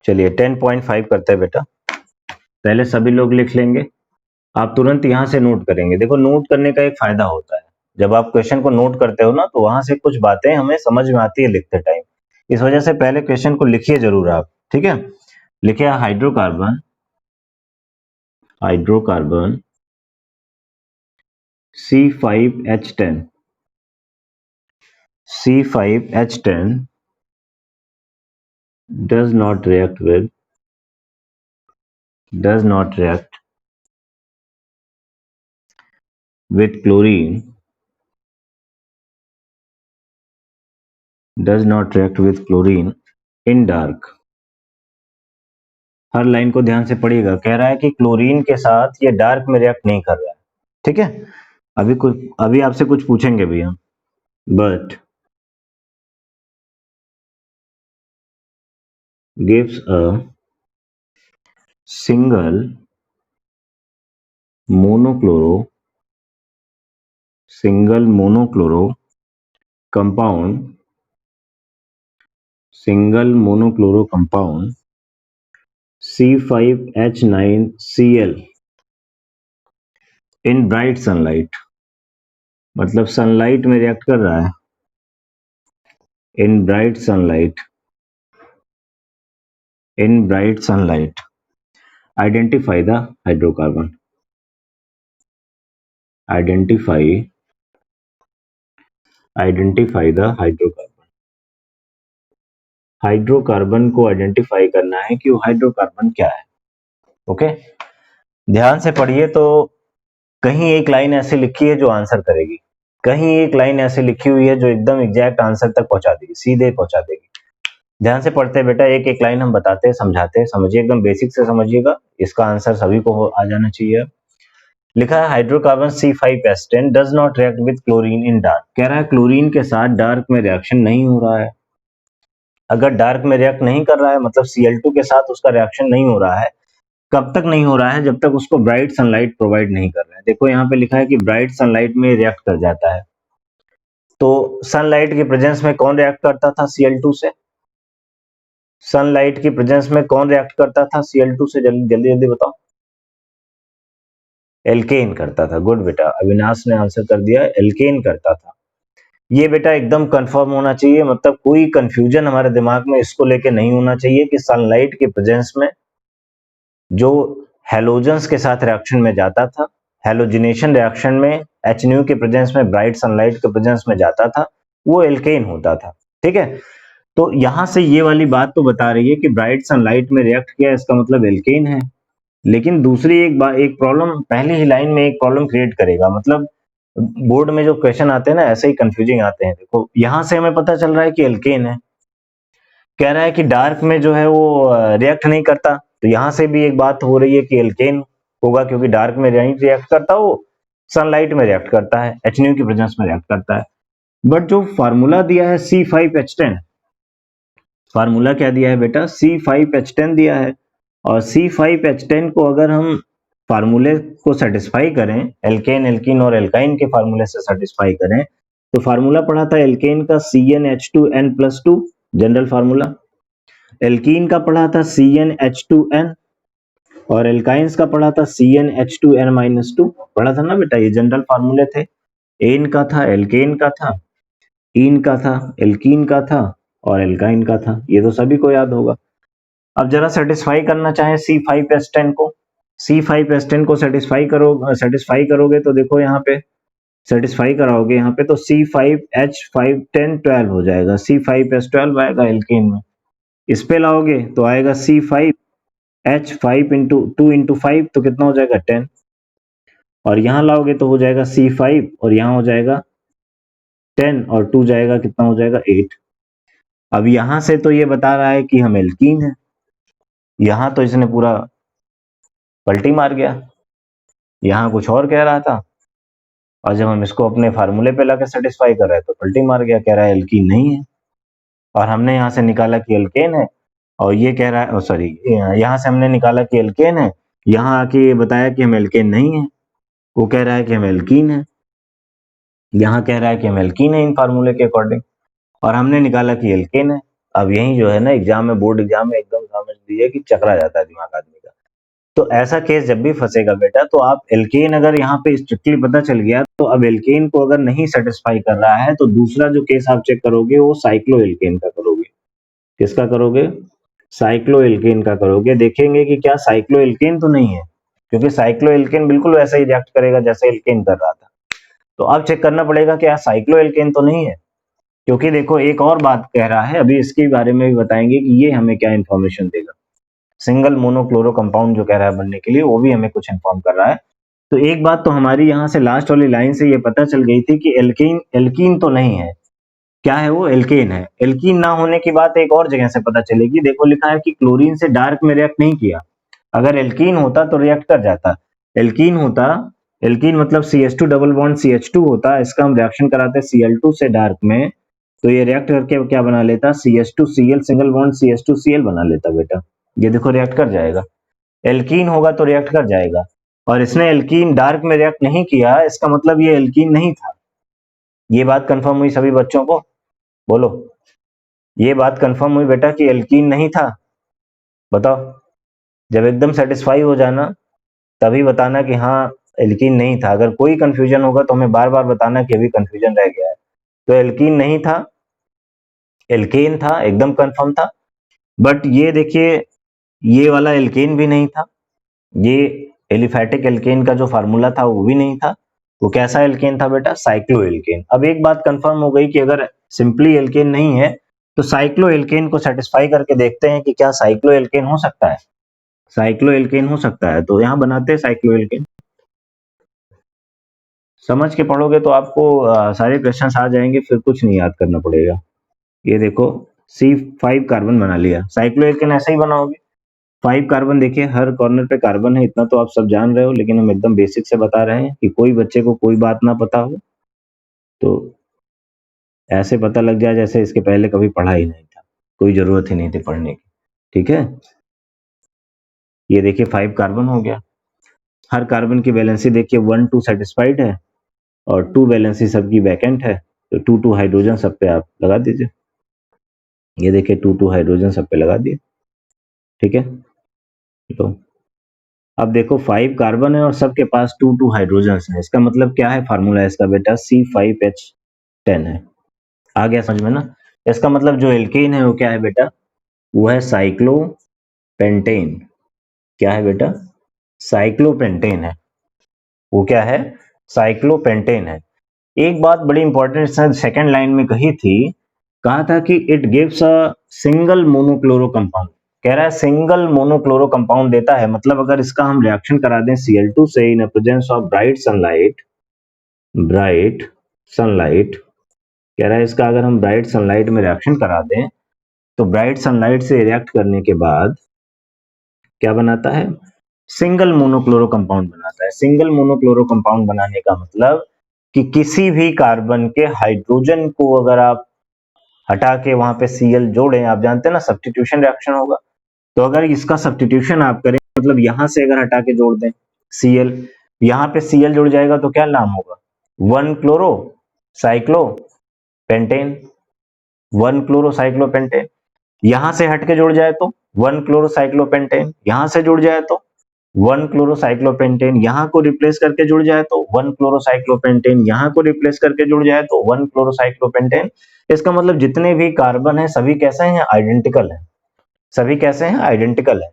चलिए 10.5 करते हैं बेटा। पहले सभी लोग लिख लेंगे, आप तुरंत यहां से नोट करेंगे। देखो नोट करने का एक फायदा होता है, जब आप क्वेश्चन को नोट करते हो ना तो वहां से कुछ बातें हमें समझ में आती है लिखते टाइम। इस वजह से पहले क्वेश्चन को लिखिए जरूर आप, ठीक है। लिखिए hydrocarbon, hydrocarbon C5H10, C5H10 does not react with chlorine, in dark। Her line को ध्यान से पढ़िएगा। कह रहा है कि क्लोरीन के साथ ये डार्क में रिएक्ट नहीं कर रहा है, ठीक है। अभी आपसे कुछ पूछेंगे भी हम। But gives a single monochloro compound, C5H9Cl in bright sunlight, मतलब सनलाइट में रिएक्ट कर रहा है। In bright sunlight identify the hydrocarbon, identify the hydrocarbon को आइडेंटिफाई करना है कि वो हाइड्रोकार्बन क्या है। ओके, ध्यान से पढ़िए। तो कहीं एक लाइन ऐसे लिखी है जो आंसर करेगी, कहीं एक लाइन ऐसे लिखी हुई है जो एकदम एग्जैक्ट आंसर तक पहुंचा देगी, सीधे पहुंचा देगी। ध्यान से पढ़ते हैं बेटा, एक एक लाइन हम बताते हैं, समझाते हैं, समझिए, एकदम बेसिक से समझिएगा। इसका आंसर सभी को आ जाना चाहिए। लिखा है hydrocarbon C5H10 does not react with chlorine in dark. कह रहा है क्लोरीन के साथ डार्क में रिएक्शन नहीं हो रहा है। अगर डार्क में रिएक्ट नहीं कर रहा है मतलब Cl2 के साथ उसका रिएक्शन नहीं हो रहा है। कब तक नहीं हो रहा है? जब तक उसको ब्राइट सनलाइट प्रोवाइड नहीं कर रहा है। देखो यहाँ पे लिखा है कि ब्राइट सनलाइट में रिएक्ट कर जाता है। तो सनलाइट की प्रेजेंस में कौन रिएक्ट करता था Cl2 से? सनलाइट की प्रेजेंस में कौन रिएक्ट करता था Cl2 से? जल्दी जल्दी जल्दी बताओ। एल्केन करता था। गुड बेटा, अविनाश ने आंसर कर दिया, एल्केन करता था। ये बेटा एकदम कंफर्म होना चाहिए, मतलब कोई कंफ्यूजन हमारे दिमाग में इसको लेके नहीं होना चाहिए कि सनलाइट के प्रेजेंस में जो हैलोजेंस के साथ रिएक्शन में जाता था, हैलोजिनेशन रिएक्शन में HNO के प्रेजेंस में, ब्राइट सनलाइट के प्रेजेंस में जाता था, वो एल्केन होता था। ठीक है, तो यहां से ये वाली बात तो बता रही है कि ब्राइट सनलाइट में रिएक्ट किया, इसका मतलब एल्केन है। लेकिन दूसरी एक प्रॉब्लम, पहली ही लाइन में एक प्रॉब्लम क्रिएट करेगा। मतलब बोर्ड में जो क्वेश्चन आते हैं ना ऐसे ही कंफ्यूजिंग आते हैं। देखो यहां से हमें पता चल रहा है कि एल्केन है, कह रहा है कि डार्क में जो है वो रिएक्ट नहीं करता, तो यहां से भी एक बात हो रही है कि एल्केन होगा, क्योंकि डार्क में नहीं रिएक्ट करता, वो सनलाइट में रिएक्ट करता है, HNO की प्रेजेंस में रिएक्ट करता है। बट जो फार्मूला दिया है C5H10, फार्मूला क्या दिया है बेटा? C5H10 दिया है। और C5H10 को अगर हम फार्मूले को सेटिस्फाई करें, एल्केन, एल्कीन और एल्काइन के फार्मूले से सेटिस्फाई करें, तो फार्मूला पढ़ा था एल्केन का CnH2n+2, जनरल फार्मूला। एल्कीन का पढ़ा था CnH2n, और एल्काइंस का पढ़ा था CnH2n-2। पढ़ा था ना बेटा, ये जनरल फार्मूले थे। एन का था, एल्केन का था, इन का था, एल्कीन का था, और एल्काइन का था। ये तो सभी को याद होगा। अब जरा सेटिस्फाई करना चाहे C5H10 को, C5H10 को सेटिस्फाई करोगे तो देखो यहाँ पे सेटिस्फाई कराओगे यहाँ पे, तो C5H510-12 हो जाएगा, C5H12 आएगा एल्केन में। इस पे लाओगे तो आएगा C5H5 इंटू 2 इंटू 5, तो कितना हो जाएगा 10। और यहाँ लाओगे तो हो जाएगा C5, और यहाँ हो जाएगा 10, और 2 जाएगा, कितना हो जाएगा 8। अब यहां से तो ये बता रहा है कि हम एल्कीन है, यहां तो इसने पूरा पलटी मार गया, यहां कुछ और कह रहा था, और जब हम इसको अपने फार्मूले पे लाकर सेटिस्फाई कर रहे हैं तो पलटी मार गया, कह रहा है एल्कीन नहीं है। और हमने यहाँ से निकाला कि एल्केन है, और ये कह रहा है, सॉरी, यहाँ से हमने निकाला कि एल्केन है, यहाँ आके ये बताया कि हम एल्केन नहीं है। वो कह रहा है कि हम एल्कीन है, यहाँ कह रहा है कि हम एल्कीन है इन फार्मूले के अकॉर्डिंग, और हमने निकाला कि एल्केन है। अब यही जो है ना एग्जाम में, बोर्ड एग्जाम में एकदम समझ लीजिए कि चकरा जाता है दिमाग आदमी का। तो ऐसा केस जब भी फंसेगा बेटा, तो आप एल्केन अगर यहाँ पे स्ट्रिक्टली पता चल गया, तो अब एल्केन को अगर नहीं सेटिस्फाई कर रहा है, तो दूसरा जो केस आप चेक करोगे वो साइक्लो एल्केन का करोगे। किसका करोगे? साइक्लो एल्केन का करोगे। देखेंगे कि क्या साइक्लो एल्केन तो नहीं है, क्योंकि साइक्लो एल्केन बिल्कुल वैसा ही रिएक्ट करेगा जैसे एल्केन कर रहा था। तो अब चेक करना पड़ेगा कि साइक्लो एल्केन तो नहीं है, क्योंकि देखो एक और बात कह रहा है, अभी इसके बारे में भी बताएंगे कि ये हमें क्या इन्फॉर्मेशन देगा। सिंगल मोनोक्लोरो कंपाउंड जो कह रहा है बनने के लिए, वो भी हमें कुछ इन्फॉर्म कर रहा है। तो एक बात तो हमारी यहाँ से लास्ट वाली लाइन से ये पता चल गई थी कि एल्कीन एल्कीन तो नहीं है। क्या है वो? एल्केन है। एल्कीन ना होने की बात एक और जगह से पता चलेगी। देखो लिखा है कि क्लोरीन से डार्क में रिएक्ट नहीं किया। अगर एल्कीन होता तो रिएक्ट कर जाता। एल्कीन होता, एल्कीन मतलब CH2 डबल बॉन्ड CH2 होता, इसका हम रिएक्शन कराते Cl2 से डार्क में, तो ये रिएक्ट करके क्या बना लेता? CH2Cl सिंगल बॉन्ड CH2Cl बना लेता बेटा। ये देखो रिएक्ट कर जाएगा। एल्कीन होगा तो रिएक्ट कर जाएगा, और इसने एल्कीन डार्क में रिएक्ट नहीं किया, इसका मतलब ये एल्कीन नहीं था। ये बात कंफर्म हुई सभी बच्चों को? बोलो, ये बात कंफर्म हुई बेटा कि एल्कीन नहीं था? बताओ। जब एकदम सेटिस्फाई हो जाना तभी बताना कि हाँ एल्कीन नहीं था। अगर कोई कंफ्यूजन होगा तो हमें बार बार बताना कि अभी कंफ्यूजन रह गया है। तो एल्कीन नहीं था, एल्केन था, एकदम कंफर्म था। बट ये देखिए, ये वाला एल्केन भी नहीं था, ये एलिफैटिक एल्केन का जो फार्मूला था वो भी नहीं था। वो कैसा एल्केन था बेटा? Cycloalkane. अब एक बात कंफर्म हो गई कि अगर सिंपली एल्केन नहीं है, तो साइक्लो एल्केन को सेटिस्फाई करके देखते हैं कि क्या साइक्लो एल्केन हो सकता है। साइक्लो एल्केन हो सकता है, तो यहां बनाते हैं साइक्लो एल्केन। समझ के पढ़ोगे तो आपको सारे क्वेश्चंस आ जाएंगे, फिर कुछ नहीं याद करना पड़ेगा। ये देखो C5 कार्बन बना लिया, साइक्लो एल्केन ऐसे ही बनाओगे। 5 कार्बन, देखिए हर कॉर्नर पे कार्बन है, इतना तो आप सब जान रहे हो, लेकिन हम एकदम बेसिक से बता रहे हैं कि कोई बच्चे को कोई बात ना पता हो, तो ऐसे पता लग जाए जैसे इसके पहले कभी पढ़ा ही नहीं था, कोई जरूरत ही नहीं थी पढ़ने की। ठीक है, ये देखिए 5 कार्बन हो गया। हर कार्बन की वैलेंसी देखिए 1 2 सेटिस्फाइड है, और 2 वैलेंसी सबकी वैकेंट है, तो 2 2 हाइड्रोजन सब पे आप लगा दीजिए। ये देखिए 2 2 हाइड्रोजन सब पे लगा दिए। ठीक है, तो अब देखो 5 कार्बन है और सबके पास 2 2 हाइड्रोजन है, इसका मतलब क्या है? फार्मूला इसका बेटा C5H10 है। आ गया समझ में ना? इसका मतलब जो एल्केन है वो क्या है बेटा? वो है साइक्लोपेंटेन। क्या है बेटा? साइक्लोपेंटेन है। वो क्या है? साइक्लोपेंटेन है। एक बात बड़ी इंपॉर्टेंट सेकंड लाइन में कही थी, कहा था कि it gives a single monochloro compound. कह रहा है सिंगल मोनोक्लोरो कंपाउंड देता है, मतलब अगर इसका हम रिएक्शन करा दें Cl2 से in presence of bright sunlight, bright sunlight, कह रहा है इसका अगर हम ब्राइट सनलाइट में रिएक्शन करा दें, तो ब्राइट सनलाइट से रिएक्ट करने के बाद क्या बनाता है? सिंगल मोनोक्लोरो कंपाउंड बनाता है। सिंगल मोनोक्लोरो कंपाउंड बनाने का मतलब कि किसी भी कार्बन के हाइड्रोजन को अगर आप हटा के वहां पे Cl जोड़ें, आप जानते हैं ना सब्स्टिट्यूशन रिएक्शन होगा, तो अगर इसका सब्स्टिट्यूशन आप करें, मतलब यहां से अगर हटा के जोड़ दें Cl, यहाँ पे Cl जुड़ जाएगा तो क्या नाम होगा? 1 chloro cyclo pentane. 1 chloro cyclopentane. यहां से हट के जुड़ जाए तो 1 क्लोरो साइक्लोपेंटेन, यहां से जुड़ जाए तो 1 क्लोरो साइक्लोपेंटेन, यहां को रिप्लेस करके जुड़ जाए तो 1 क्लोरो साइक्लोपेंटेन, यहां को रिप्लेस करके जुड़ जाए तो 1 क्लोरो साइक्लोपेंटेन। इसका मतलब जितने भी कार्बन है सभी कैसे हैं? आइडेंटिकल है। सभी कैसे हैं? आइडेंटिकल है।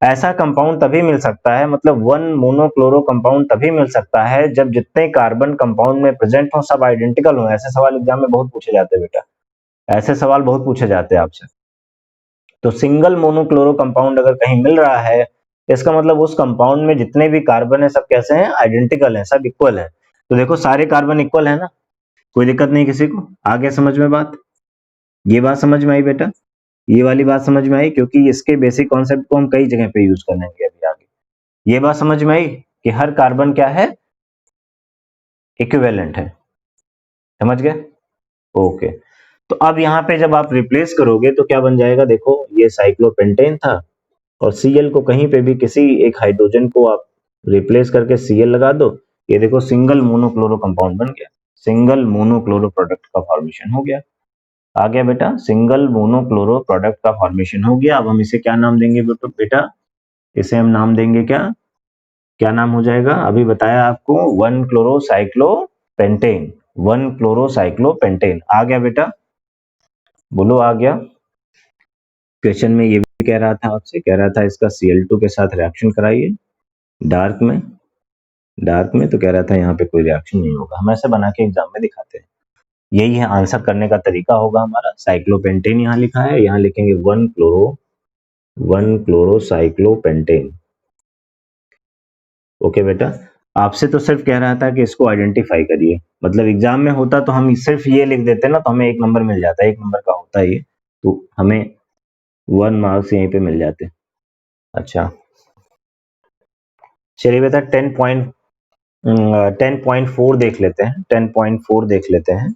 ऐसा कंपाउंड तभी मिल सकता है, मतलब 1 मोनोक्लोरो कंपाउंड तभी मिल सकता है जब जितने कार्बन कंपाउंड में प्रेजेंट हो सब आइडेंटिकल हो। ऐसे सवाल एग्जाम में बहुत पूछे जाते हैं बेटा, ऐसे सवाल बहुत पूछे जाते हैं आपसे। तो सिंगल मोनोक्लोरो कंपाउंड अगर कहीं मिल रहा है, इसका मतलब उस कंपाउंड में जितने भी कार्बन है सब कैसे हैं? आइडेंटिकल हैं, सब इक्वल है। तो देखो सारे कार्बन इक्वल है ना, कोई दिक्कत नहीं किसी को। आ गया समझ में बात? ये बात समझ में आई बेटा? ये वाली बात समझ में आई, क्योंकि इसके बेसिक कॉन्सेप्ट को हम कई जगह पे यूज करेंगे अभी आगे। ये बात समझ में आई कि हर कार्बन क्या है? इक्विवेलेंट है। समझ गए? ओके। तो अब यहाँ पे जब आप रिप्लेस करोगे तो क्या बन जाएगा? देखो ये साइक्लोपेंटेन था, और Cl को कहीं पे भी किसी एक हाइड्रोजन को आप रिप्लेस करके Cl लगा दो, ये देखो सिंगल मोनोक्लोरो कंपाउंड बन गया। सिंगल मोनोक्लोरो प्रोडक्ट का फॉर्मेशन हो गया। आ गया बेटा, सिंगल मोनोक्लोरो प्रोडक्ट का फॉर्मेशन हो गया। अब हम इसे क्या नाम देंगे बेटा? इसे हम नाम देंगे क्या? क्या नाम हो जाएगा? अभी बताया आपको, 1 क्लोरोसाइक्लोपेंटेन। 1 क्लोरोसाइक्लोपेंटेन आ गया बेटा, बोलो आ गया। क्वेश्चन में ये भी कह रहा था आपसे, कह रहा था इसका Cl2 के साथ रिएक्शन कराइए डार्क में तो कह रहा था यहाँ पे कोई रिएक्शन नहीं होगा। हम ऐसे बना के एग्जाम में दिखाते हैं। यही है आंसर करने का तरीका होगा हमारा। साइक्लोपेंटेन यहाँ लिखा है, यहाँ लिखेंगे 1 क्लोरोसाइक्लोपेंटेन। ओके बेटा, आपसे तो सिर्फ कह रहा था कि इसको आइडेंटिफाई करिए, मतलब एग्जाम में होता तो हम सिर्फ ये लिख देते ना, तो हमें 1 नंबर मिल जाता, 1 नंबर का होता ये, तो हमें 1 मार्क्स यहीं पे मिल जाते। अच्छा चलिए बेटा, 10.4 देख लेते हैं। 10.4 देख लेते हैं।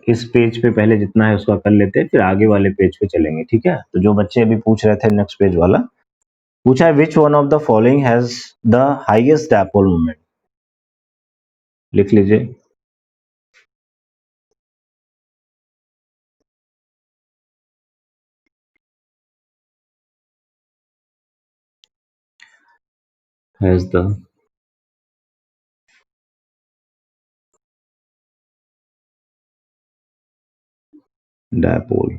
इस पेज पे पहले जितना है उसका कर लेते हैं, फिर आगे वाले पेज पे चलेंगे, ठीक है? तो जो बच्चे अभी पूछ रहे थे, नेक्स्ट पेज वाला पूछा है, which one of the following has the highest dipole moment? लिख लीजिए। Has the dipole.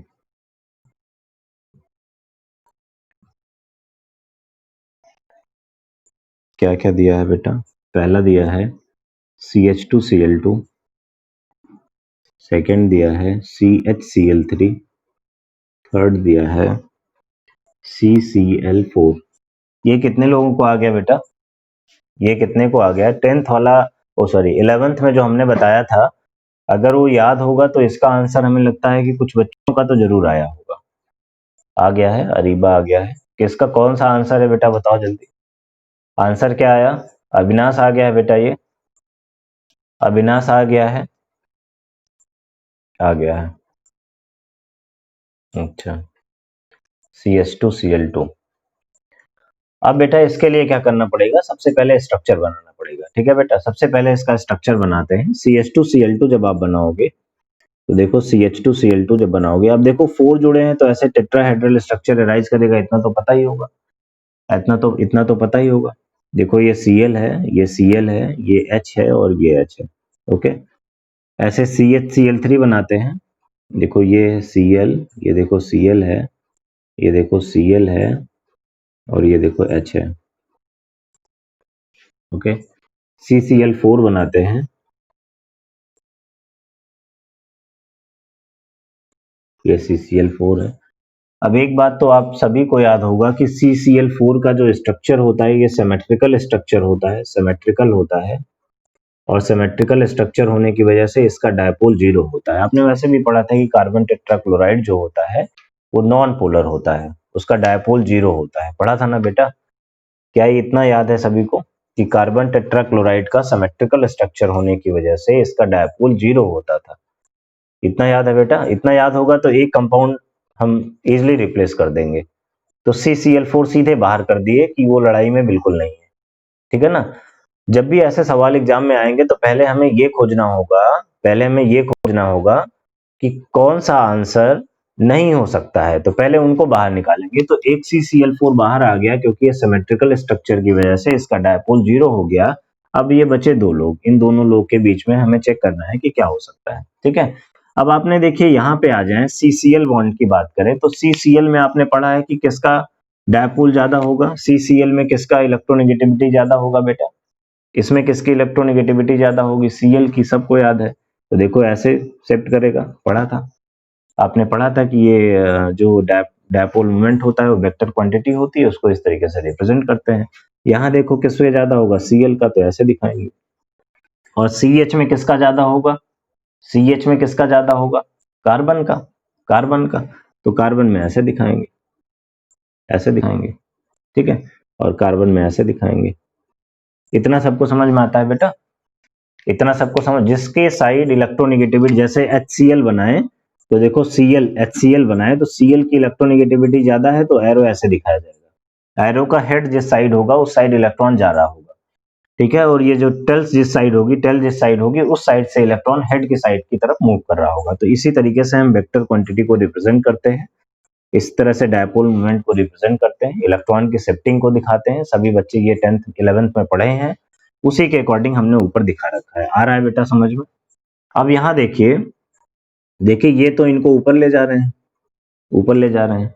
क्या क्या दिया है बेटा? पहला दिया है CH2Cl2, सेकंड दिया है CHCl3, थर्ड दिया है CCl4। ये कितने लोगों को आ गया बेटा? ये कितने को आ गया? 10th वाला, ओ सॉरी 11th में जो हमने बताया था, अगर वो याद होगा तो इसका आंसर हमें लगता है कि कुछ बच्चों का तो जरूर आया होगा। आ गया है, अरीबा आ गया है। किसका कौन सा आंसर है बेटा, बताओ जल्दी। आंसर क्या आया? अविनाश आ गया है बेटा, ये अविनाश आ गया है, आ गया है। अच्छा, CH2Cl2। अब बेटा इसके लिए क्या करना पड़ेगा? सबसे पहले स्ट्रक्चर बनाना पड़ेगा, ठीक है बेटा? सबसे पहले इसका स्ट्रक्चर बनाते हैं। CH2Cl2 जब आप बनाओगे तो देखो, CH2Cl2 जब बनाओगे, अब देखो 4 जुड़े हैं तो ऐसे टेट्राहेड्रल स्ट्रक्चर अराइज करेगा, इतना तो पता ही होगा। इतना तो पता ही होगा। देखो ये Cl है, ये Cl है, ये H है और ये H है। ओके, ऐसे CHCl3 बनाते हैं। देखो ये Cl, ये देखो Cl है, ये देखो Cl है और ये देखो H है। ओके, CCl4 बनाते हैं। ये CCl4 है। अब एक बात तो आप सभी को याद होगा कि CCl4 का जो स्ट्रक्चर होता है, ये सिमेट्रिकल स्ट्रक्चर होता है, सिमेट्रिकल होता है। और सिमेट्रिकल स्ट्रक्चर होने की वजह से इसका डायपोल 0 होता है। आपने वैसे भी पढ़ा था कि कार्बन टेट्राक्लोराइड जो होता है वो नॉन पोलर होता है, उसका डायपोल 0 होता है। पढ़ा था ना बेटा? क्या ये इतना याद है सभी को कि कार्बन टेट्राक्लोराइड का सिमेट्रिकल स्ट्रक्चर होने की वजह से इसका डायपोल 0 होता था? इतना याद है बेटा? इतना याद होगा तो एक कंपाउंड हम इजिली रिप्लेस कर देंगे। तो CCl4 सीधे बाहर कर दिए कि वो लड़ाई में बिल्कुल नहीं है, ठीक है ना? जब भी ऐसे सवाल एग्जाम में आएंगे तो पहले हमें ये खोजना होगा कि कौन सा आंसर नहीं हो सकता है, तो पहले उनको बाहर निकालेंगे। तो एक CCl4 बाहर आ गया क्योंकि ये सिमेट्रिकल स्ट्रक्चर की वजह से इसका डायपोल 0 हो गया। अब ये बचे 2 लोग, इन दोनों लोग के बीच में हमें चेक करना है कि क्या हो सकता है, ठीक है? अब आपने देखिए यहाँ पे आ जाए, CCl बॉन्ड की बात करें तो CCl में आपने पढ़ा है कि किसका डायपोल ज्यादा होगा? CCl में किसका इलेक्ट्रोनेगेटिविटी ज्यादा होगा बेटा? इसमें किसकी इलेक्ट्रोनेगेटिविटी ज्यादा होगी? Cl की, सबको याद है। तो देखो ऐसे शिफ्ट करेगा, पढ़ा था आपने, पढ़ा था कि ये जो डायपोल मोमेंट होता है वो वेक्टर क्वांटिटी होती है, उसको इस तरीके से रिप्रेजेंट करते हैं। यहाँ देखो किस पे ज्यादा होगा? Cl का, तो ऐसे दिखाएंगे। और CH में किसका ज्यादा होगा? CH में किसका ज्यादा होगा? कार्बन का, कार्बन का। तो कार्बन में ऐसे दिखाएंगे, ऐसे दिखाएंगे, ठीक है? और कार्बन में ऐसे दिखाएंगे। इतना सबको समझ में आता है बेटा? इतना सबको समझ, जिसके साइड इलेक्ट्रोनेगेटिविटी, जैसे HCl बनाए तो देखो HCl बनाए तो Cl की इलेक्ट्रोनेगेटिविटी ज्यादा है तो एरो ऐसे दिखाया जाएगा। एरो का हेड जिस साइड होगा उस साइड इलेक्ट्रॉन जा रहा होगा। ठीक है, और ये जो टेल्स जिस साइड होगी, टेल जिस साइड होगी, उस साइड से इलेक्ट्रॉन हेड की साइड की तरफ मूव कर रहा होगा। तो इसी तरीके से हम वेक्टर क्वांटिटी को रिप्रेजेंट करते हैं, इस तरह से डायपोल मूवमेंट को रिप्रेजेंट करते हैं, इलेक्ट्रॉन की शिफ्टिंग को दिखाते हैं। सभी बच्चे ये 10th 11th में पढ़े हैं, उसी के अकॉर्डिंग हमने ऊपर दिखा रखा है। आ रहा है बेटा समझ में? अब यहाँ देखिए, देखिए ये तो इनको ऊपर ले जा रहे हैं, ऊपर ले जा रहे हैं,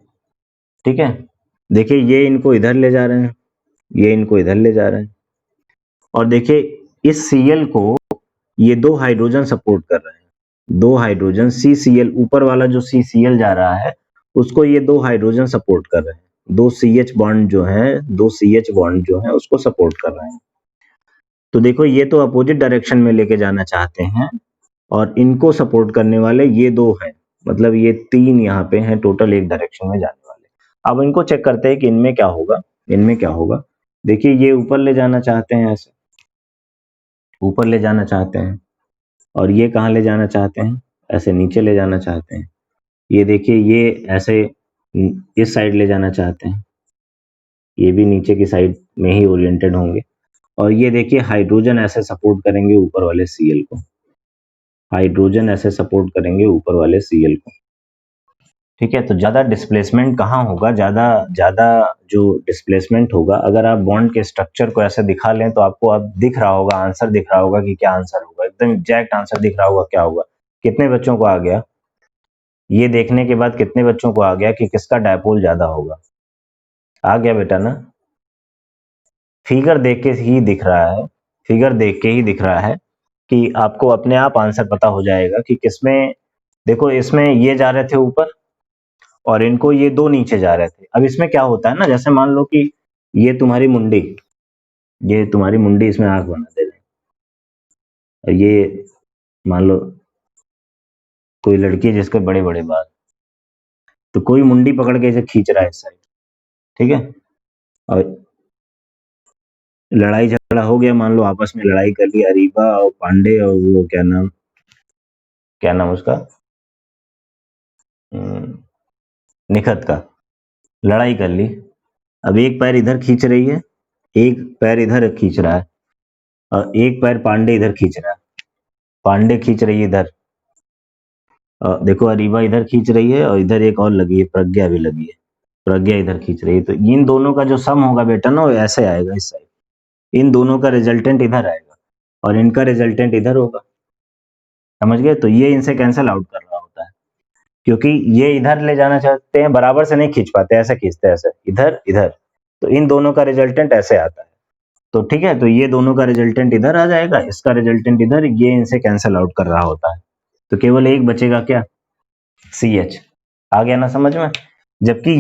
ठीक है। देखिए ये इनको इधर ले जा रहे हैं, ये इनको इधर ले जा रहे हैं, और देखिए इस Cl को ये दो हाइड्रोजन सपोर्ट कर रहे हैं, दो हाइड्रोजन CCl, ऊपर वाला जो CCl जा रहा है उसको ये दो हाइड्रोजन सपोर्ट कर रहे हैं, दो CH बॉन्ड जो है, दो CH बॉन्ड जो है उसको सपोर्ट कर रहे हैं। तो देखो ये तो अपोजिट डायरेक्शन में लेके जाना चाहते हैं, और इनको सपोर्ट करने वाले ये दो हैं, मतलब ये तीन यहाँ पे हैं टोटल एक डायरेक्शन में जाने वाले। अब इनको चेक करते हैं कि इनमें क्या होगा, इनमें क्या होगा। देखिए ये ऊपर ले जाना चाहते हैं, ऐसे ऊपर ले जाना चाहते हैं, और ये कहाँ ले जाना चाहते हैं, ऐसे नीचे ले जाना चाहते हैं। ये देखिए ये ऐसे इस साइड ले जाना चाहते हैं, ये भी नीचे की साइड में ही ओरिएंटेड होंगे। और ये देखिए हाइड्रोजन ऐसे सपोर्ट करेंगे ऊपर वाले Cl को, हाइड्रोजन ऐसे सपोर्ट करेंगे ऊपर वाले Cl को, ठीक है। तो ज्यादा डिस्प्लेसमेंट कहाँ होगा, ज्यादा ज्यादा जो डिस्प्लेसमेंट होगा, अगर आप बॉन्ड के स्ट्रक्चर को ऐसे दिखा लें तो आपको अब दिख रहा होगा, आंसर दिख रहा होगा कि क्या आंसर होगा, एकदम एग्जैक्ट आंसर दिख रहा होगा क्या होगा। कितने बच्चों को आ गया ये देखने के बाद, कितने बच्चों को आ गया कि किसका डायपोल ज्यादा होगा? आ गया बेटा ना? फिगर देख के ही दिख रहा है, फिगर देख के ही दिख रहा है कि आपको अपने आप आंसर पता हो जाएगा कि किसमें। देखो इसमें ये जा रहे थे ऊपर और इनको ये दो नीचे जा रहे थे। अब इसमें क्या होता है ना, जैसे मान लो कि ये तुम्हारी मुंडी, ये तुम्हारी मुंडी इसमें आंख बना दे रहे हैं, और ये मान लो कोई लड़की है जिसके बड़े बड़े बाल, तो कोई मुंडी पकड़ के इसे खींच रहा है इस साइड, ठीक है। और लड़ाई झगड़ा हो गया, मान लो आपस में लड़ाई कर लिया अरीबा और पांडे और वो क्या नाम उसका, निखत का, लड़ाई कर ली। अब एक पैर इधर खींच रही है, एक पैर इधर खींच रहा है, और एक पैर पांडे इधर खींच रहा है, पांडे खींच रही है इधर, देखो अरीबा इधर खींच रही है, और इधर एक और लगी है, प्रज्ञा भी लगी है, प्रज्ञा इधर खींच रही है। तो इन दोनों का जो सम होगा बेटा ना, वो ऐसे आएगा इस साइड, इन दोनों का रिजल्टेंट इधर आएगा और इनका रिजल्टेंट इधर होगा, समझ गए? तो ये इनसे कैंसिल आउट कर रहा होता है, क्योंकि ये इधर ले जाना चाहते हैं, बराबर से नहीं खींच पाते, ऐसे खींचते हैं, ऐसे इधर इधर, तो इन दोनों का रिजल्टेंट ऐसे आता है। तो ठीक है, तो ये दोनों का रिजल्टेंट इधर आ जाएगा, इसका रिजल्टेंट इधर, ये इनसे कैंसिल आउट कर रहा होता है, तो केवल एक बचेगा क्या, CH। आ गया ना समझ में? जबकि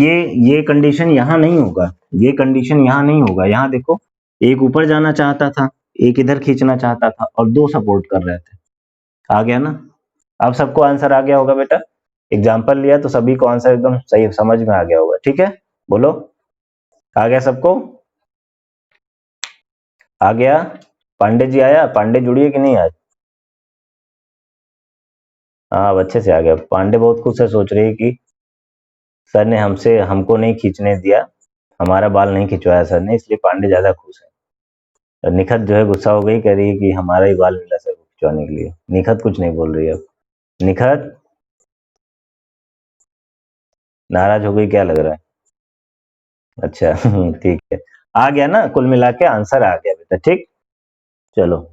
ये कंडीशन यहाँ नहीं होगा, ये कंडीशन यहाँ नहीं होगा। यहाँ देखो एक ऊपर जाना चाहता था, एक इधर खींचना चाहता था, और दो सपोर्ट कर रहे थे। आ गया ना? अब सबको आंसर आ गया होगा बेटा, एग्जाम्पल लिया तो सभी को आंसर एकदम सही समझ में आ गया होगा, ठीक है? बोलो, आ गया सबको? आ गया? पांडे जी आया? पांडे जुड़िए कि नहीं आज? हाँ अच्छे से आ गया। पांडे बहुत खुश है, सोच रही है कि सर ने हमको नहीं खींचने दिया, हमारा बाल नहीं खिंचवाया सर ने, इसलिए पांडे ज्यादा खुश है। तो निखत जो है गुस्सा हो गई, कह रही है कि हमारा ही बाल मिला सर को खिंचवाने के लिए। निखत कुछ नहीं बोल रही है अब। निखत नाराज हो गई क्या लग रहा है? अच्छा ठीक है, आ गया ना, कुल मिला के आंसर आ गया बेटा, ठीक। चलो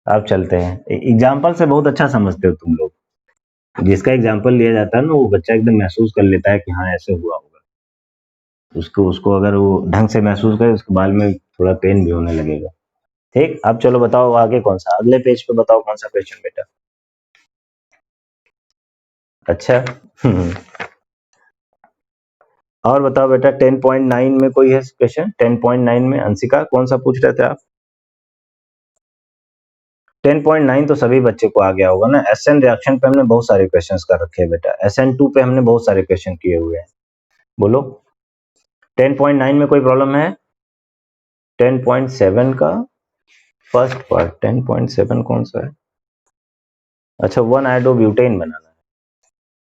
अब चलते हैं। एग्जाम्पल से बहुत अच्छा समझते हो तुम लोग, जिसका एग्जाम्पल लिया जाता है ना वो बच्चा एकदम महसूस कर लेता है कि हाँ ऐसे हुआ होगा। उसको उसको अगर वो ढंग से महसूस करे, उसके बाल में थोड़ा पेन भी होने लगेगा। ठीक, अब चलो बताओ आगे कौन सा, अगले पेज पे बताओ कौन सा क्वेश्चन बेटा। अच्छा और बताओ बेटा 10.9 में कोई है क्वेश्चन? 10.9 में अंशिका कौन सा पूछ रहे थे आप? 10.9 तो सभी बच्चे को आ गया होगा ना। SN रिएक्शन पे हमने बहुत सारे क्वेश्चंस कर रखे हैं बेटा, SN2 पे हमने बहुत सारे क्वेश्चन किए हुए हैं। बोलो 10.9 में कोई प्रॉब्लम है? 10.7 का फर्स्ट पार्ट, 10.7 कौन सा है? अच्छा 1-आयोडोब्यूटेन बनाना है,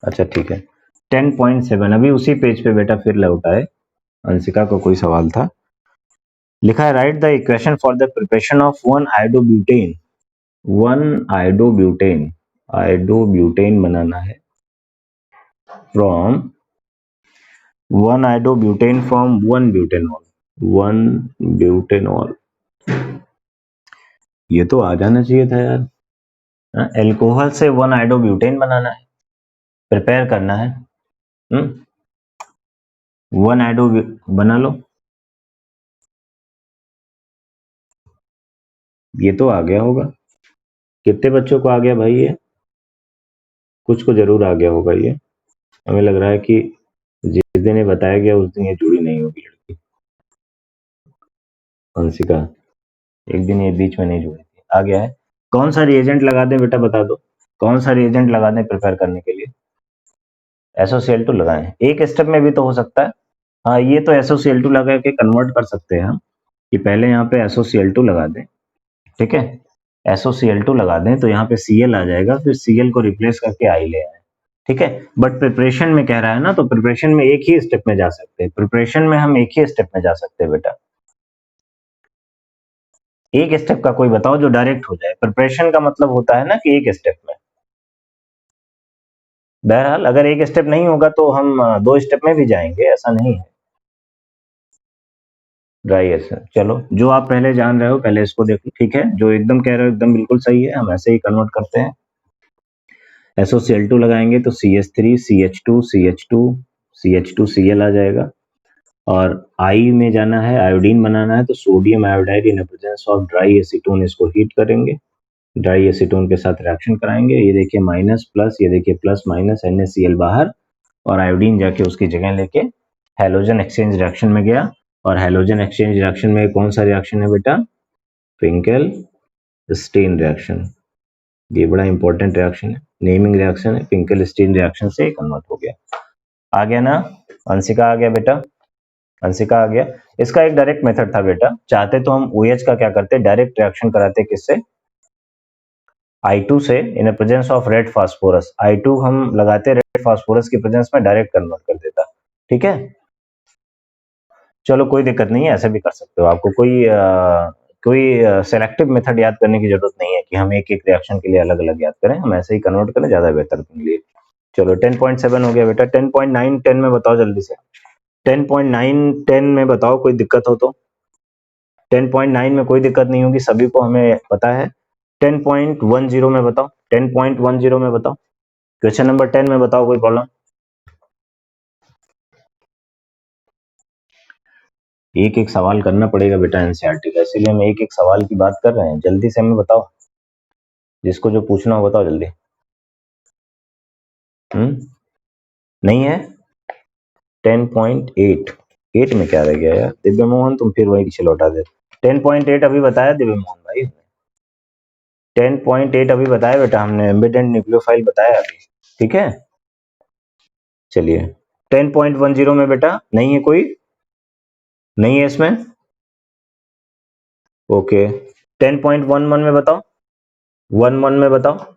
अच्छा ठीक है। 10.7 अभी उसी पेज पे बेटा फिर लौट आए, अंशिका को कोई सवाल था। लिखा है write the equation for the preparation of 1 iodobutane. 1 iodobutane बनाना है from 1 iodobutane from 1 butanol. 1 butanol, ये तो आ जाना चाहिए था यार। एल्कोहल से 1 आयोडोब्यूटेन बनाना है, प्रिपेयर करना है। 1 आयोडो बना लो, ये तो आ गया होगा। कितने बच्चों को आ गया भाई? ये कुछ को जरूर आ गया होगा। ये हमें लग रहा है कि जिस दिन ये बताया गया उस दिन ये जुड़ी नहीं होगी लड़की हंसिका, एक दिन ये बीच में नहीं जुड़ी थी। आ गया है। कौन सा रिएजेंट लगा दें बेटा, बता दो कौन सा रिएजेंट लगा दें प्रिपेयर करने के लिए? SOCl2 लगाएं, एक स्टेप में भी तो हो सकता है। हाँ, ये तो SOCl2 लगा के कन्वर्ट कर सकते हैं हम, कि पहले यहाँ पे SOCl2 लगा दें, ठीक है। SOCl2 लगा दें तो यहाँ पे Cl आ जाएगा, फिर Cl को रिप्लेस करके I ले आए, ठीक है। बट प्रिपरेशन में कह रहा है ना, तो प्रिपरेशन में एक ही स्टेप में जा सकते हैं। प्रिपरेशन में हम एक ही स्टेप में जा सकते हैं बेटा। एक स्टेप का कोई बताओ जो डायरेक्ट हो जाए। प्रिपरेशन का मतलब होता है ना कि एक स्टेप में। बहरहाल अगर एक स्टेप नहीं होगा तो हम 2 स्टेप में भी जाएंगे, ऐसा नहीं है। ड्राई एसेंस, चलो जो आप पहले जान रहे हो पहले इसको देखो, ठीक है। जो एकदम कह रहे हो एकदम बिल्कुल सही है, हम ऐसे ही कन्वर्ट करते हैं। SOCl2 लगाएंगे तो CH3 CH2 CH2 CH2 Cl आ जाएगा। और आई में जाना है, आयोडीन बनाना है, तो sodium iodide in presence of dry acetone, इसको हीट करेंगे, ड्राई एसीटोन के साथ रिएक्शन कराएंगे। ये देखिए माइनस प्लस, ये देखिए प्लस माइनस, NaCl बाहर, और आयोडीन जाके उसकी जगह लेके हैलोजन एक्सचेंज रिएक्शन में गया। और हैलोजन एक्सचेंज रिएक्शन में कौन सा रिएक्शन है बेटा? फिंकेल स्टीन रिएक्शन। ये बड़ा इंपॉर्टेंट रिएक्शन है, नेमिंग रिएक्शन है। फिंकेल स्टीन रिएक्शन से कन्वर्ट हो गया। आ गया ना? अंशिका आ गया बेटा, अंशिका आ गया। इसका एक डायरेक्ट मेथड था बेटा, चाहते तो हम OH का क्या करते, डायरेक्ट रिएक्शन कराते, किससे? I2 से, in presence of red phosphorus. I2 हम लगाते रेड फास्फोरस की प्रेजेंस में, डायरेक्ट कन्वर्ट कर देता, ठीक है। चलो कोई दिक्कत नहीं है, ऐसे भी कर सकते हो। आपको कोई सेलेक्टिव मेथड याद करने की जरूरत नहीं है कि हम एक एक रिएक्शन के लिए अलग अलग याद करें, हम ऐसे ही कन्वर्ट करें, ज्यादा बेहतर अपने लिए। चलो 10.7 हो गया बेटा। 10.9 10 में बताओ जल्दी से। 10.9 10 में बताओ, कोई दिक्कत हो तो। 10.9 में कोई दिक्कत नहीं होगी, सभी को हमें पता है। 10.10 में बताओ, 10.10 में बताओ, क्वेश्चन नंबर 10 में बताओ, कोई प्रॉब्लम? एक एक सवाल करना पड़ेगा बेटा एनसीईआरटी का, इसीलिए हम एक एक सवाल की बात कर रहे हैं। जल्दी से हमें बताओ, जिसको जो पूछना हो बताओ जल्दी। नहीं है? 10.8 8 में क्या रह गया यार? दिव्य मोहन तुम फिर वही पीछे लौटा दे। 10.8 अभी बताया दिव्य मोहन भाई, 10.8 अभी बताया बेटा हमने, एम्बेडेड न्यूक्लियोफाइल बताया अभी, ठीक है। चलिए 10.10 में बेटा नहीं है, कोई नहीं है इसमें, ओके। 10.11 में बताओ, 11 में बताओ,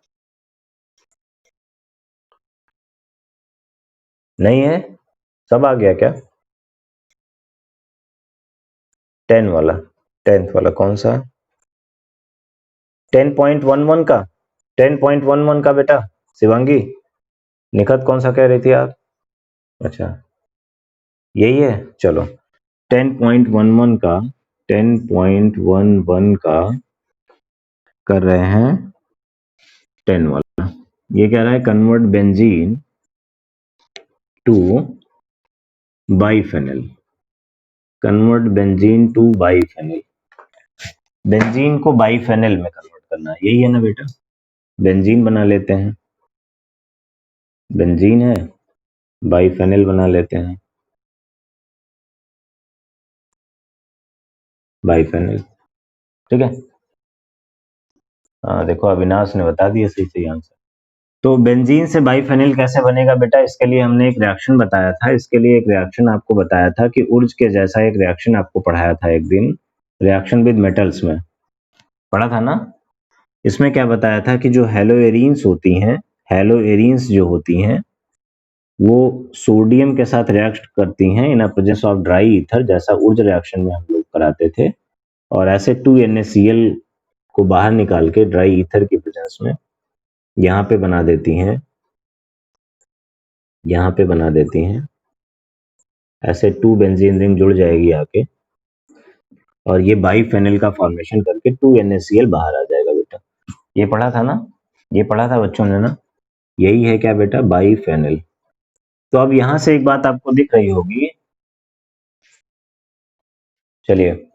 नहीं है, सब आ गया क्या? 10 वाला, 10th वाला कौन सा? 10.11 का, 10.11 का बेटा शिवांगी, निखत कौन सा कह रही थी आप? अच्छा यही है, चलो 10.11 का, 10.11 का कर रहे हैं 10 वाला। ये कह रहा है convert benzene to biphenyl, convert benzene to biphenyl. Benzene को बाइफेनल में कन्वर्ट करना है, यही है ना बेटा? बेंजीन बना लेते हैं, बेंजीन है, बाइफेनल बना लेते हैं, बाइफेनल, ठीक है। देखो अविनाश ने बता दिया सही सही आंसर। तो बेंजीन से बाइफेनिल कैसे बनेगा बेटा? इसके लिए हमने एक रिएक्शन बताया था, इसके लिए एक रिएक्शन आपको बताया था कि उर्ज के जैसा एक रिएक्शन आपको पढ़ाया था एक दिन, रिएक्शन विद मेटल्स में पढ़ा था ना। इसमें क्या बताया था कि जो हेलोएरीन्स होती हैं, हेलोएरीन्स जो होती हैं वो सोडियम के साथ रिएक्ट करती हैं in presence of dry ether, जैसा उर्ज रिएक्शन में हम लोग कराते थे और ऐसे 2NaCl को बाहर निकाल के ड्राई ईथर की प्रेजेंस में यहाँ पे बना देती हैं, यहाँ पे बना देती हैं, ऐसे 2 बेंजीन रिंग जुड़ जाएगी आके और ये बाईफेनिल का फॉर्मेशन करके 2NaCl बाहर आ जाएगा बेटा। ये पढ़ा था ना, ये पढ़ा था बच्चों ने ना, यही है क्या बेटा, बाईफेनिल। तो अब यहां से एक बात आपको दिख रही होगी, चलिए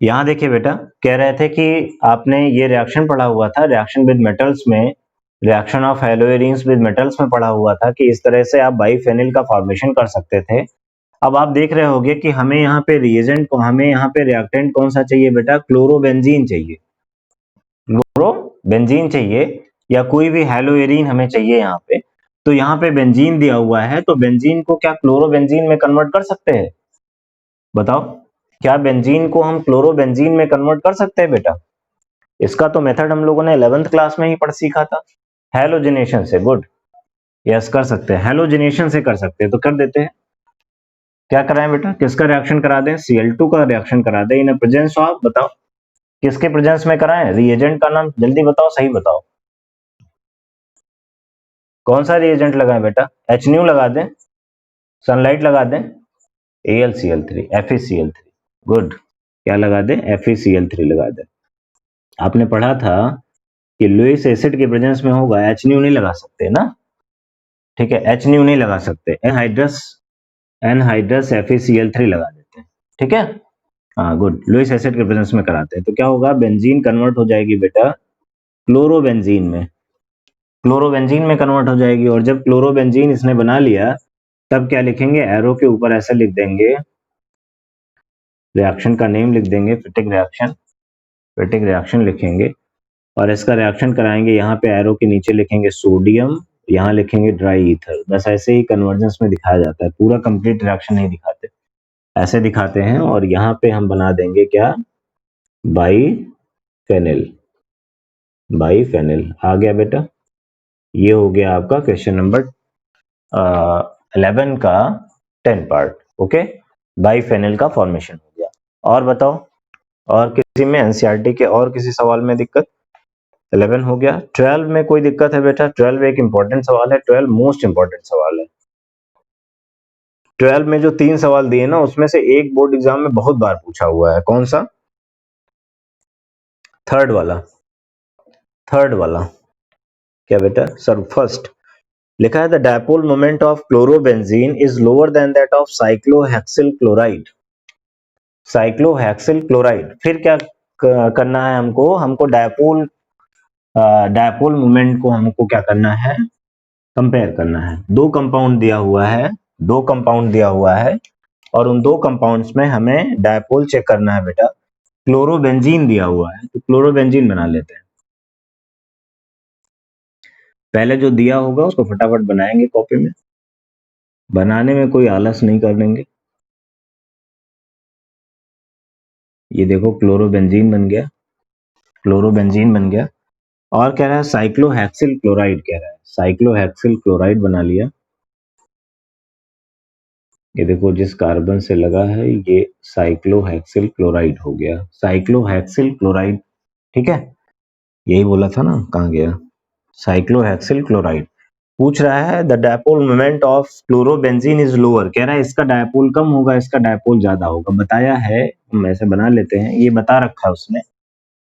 यहां देखिए बेटा, कह रहे थे कि आपने ये रिएक्शन पढ़ा हुआ था, रिएक्शन विद मेटल्स में, रिएक्शन ऑफ हैलोएरिन्स विद मेटल्स में पढ़ा हुआ था कि इस तरह से आप बाईफेनिल का फॉर्मेशन कर सकते थे। अब आप देख रहे होंगे कि हमें यहाँ पे रिएजेंट को, हमें यहाँ पे रिएक्टेंट कौन सा चाहिए बेटा, क्लोरोबेंजीन चाहिए, क्लोरोबेंजीन चाहिए या कोई भी हैलोएरिन हमें चाहिए यहाँ पे। तो यहाँ पे बेंजीन दिया हुआ है, तो बेंजीन को क्या क्लोरोबेंजीन में कन्वर्ट कर सकते हैं, बताओ, क्या बेंजीन को हम क्लोरोबेंजीन में कन्वर्ट कर सकते हैं बेटा? इसका तो मेथड हम लोगों ने 11th क्लास में ही पढ़ सीखा था, हैलोजिनेशन से। गुड, यस कर सकते हैं, हैलोजिनेशन से कर सकते हैं, तो कर देते हैं। क्या कराएं बेटा, किसका रिएक्शन करा दें, Cl2 का रिएक्शन करा दें इन प्रेजेंस ऑफ, बताओ किसके प्रेजेंस में कराएं, रिएजेंट का नाम जल्दी बताओ, सही बताओ, कौन सा रिएजेंट लगाएं बेटा, HNu लगा दें, सनलाइट लगा दें, AlCl3, FeCl3, गुड, क्या लगा दें, FeCl3 लगा दें। आपने पढ़ा था कि लुईस एसिड के प्रेजेंस में होगा, HNu नहीं लगा सकते ना, ठीक है, HNu नहीं लगा सकते, एनहाइड्रस FeCl3 लगा देते हैं, ठीक है, हाँ गुड, लुईस एसिड के प्रेजेंस में कराते हैं, तो क्या होगा, बेंजीन कन्वर्ट हो जाएगी बेटा क्लोरोबेंजीन में, क्लोरोबेंजीन में कन्वर्ट हो जाएगी। और जब क्लोरोबेंजीन इसने बना लिया, तब क्या लिखेंगे, एरो के ऊपर ऐसे लिख देंगे, रिएक्शन का नेम लिख देंगे, फिटिक रिएक्शन लिखेंगे और इसका रिएक्शन कराएंगे, यहाँ पे एरो के नीचे लिखेंगे सोडियम, यहाँ लिखेंगे ड्राई ईथर। बस ऐसे ही कन्वर्जेंस में दिखाया जाता है, पूरा कंप्लीट रिएक्शन नहीं दिखाते, ऐसे दिखाते हैं। और यहाँ पे हम बना देंगे क्या, बाईफेनिल, बाईफेनिल आ गया बेटा। ये हो गया आपका क्वेश्चन नंबर 11 का 10 पार्ट, ओके, बाईफेनिल का फॉर्मेशन हो गया। और बताओ, और किसी में एनसीईआरटी के और किसी सवाल में दिक्कत, 11 हो गया। 12 में कोई दिक्कत है बेटा, 12 एक इंपॉर्टेंट सवाल है, 12 मोस्ट इंपॉर्टेंट सवाल है। 12 में जो 3 सवाल दिए ना, उसमें से एक बोर्ड एग्जाम में बहुत बार पूछा हुआ है, कौन सा, थर्ड वाला, थर्ड वाला, क्या बेटा सर, फर्स्ट लिखा है the dipole moment of chlorobenzene is lower than that of cyclohexyl chloride, cyclohexyl chloride. फिर क्या करना है हमको, हमको डायपोल मोमेंट को हमको क्या करना है, कंपेयर करना है। दो कंपाउंड दिया हुआ है, दो कंपाउंड दिया हुआ है और उन दो कंपाउंड्स में हमें डायपोल चेक करना है बेटा। क्लोरोबेंजीन दिया हुआ है, तो क्लोरोबेंजीन बना लेते हैं। पहले जो दिया होगा उसको फटाफट बनाएंगे कॉपी में, बनाने में कोई आलस नहीं कर देंगे। ये देखो क्लोरोबेंजीन बन गया, क्लोरोबेंजीन बन गया। और कह रहा है साइक्लोहेक्सिल क्लोराइड, कह रहा है साइक्लोहेक्सिल क्लोराइड बना लिया। ये देखो जिस कार्बन से लगा है ये साइक्लोहेक्सिल क्लोराइड हो गया, साइक्लोहेक्सिल क्लोराइड, ठीक है, यही बोला था ना, कहाँ गया, साइक्लोहेक्सिल क्लोराइड। पूछ रहा है the dipole moment of chlorobenzene is lower, कह रहा है इसका डायपोल कम होगा, इसका डायपोल ज्यादा होगा, बताया है, हम ऐसे बना लेते हैं, ये बता रखा है उसने,